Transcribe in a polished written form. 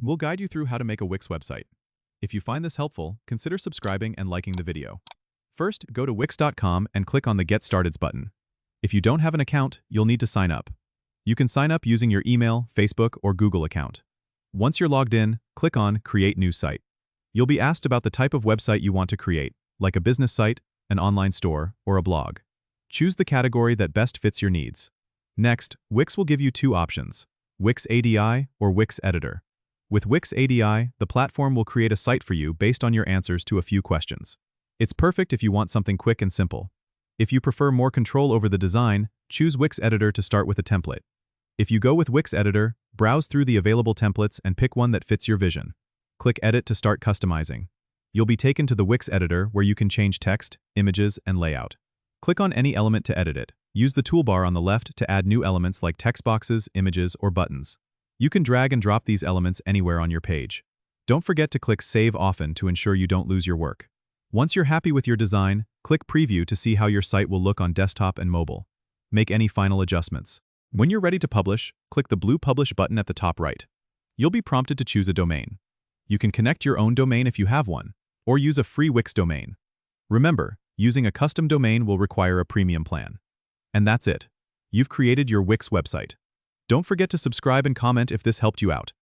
We'll guide you through how to make a Wix website. If you find this helpful, consider subscribing and liking the video. First, go to wix.com and click on the Get Started button. If you don't have an account, you'll need to sign up. You can sign up using your email, Facebook, or Google account. Once you're logged in, click on Create New Site. You'll be asked about the type of website you want to create, like a business site, an online store, or a blog. Choose the category that best fits your needs. Next, Wix will give you two options: Wix ADI or Wix Editor. With Wix ADI, the platform will create a site for you based on your answers to a few questions. It's perfect if you want something quick and simple. If you prefer more control over the design, choose Wix Editor to start with a template. If you go with Wix Editor, browse through the available templates and pick one that fits your vision. Click Edit to start customizing. You'll be taken to the Wix Editor where you can change text, images, and layout. Click on any element to edit it. Use the toolbar on the left to add new elements like text boxes, images, or buttons. You can drag and drop these elements anywhere on your page. Don't forget to click Save often to ensure you don't lose your work. Once you're happy with your design, click Preview to see how your site will look on desktop and mobile. Make any final adjustments. When you're ready to publish, click the blue Publish button at the top right. You'll be prompted to choose a domain. You can connect your own domain if you have one, or use a free Wix domain. Remember, using a custom domain will require a premium plan. And that's it. You've created your Wix website. Don't forget to subscribe and comment if this helped you out.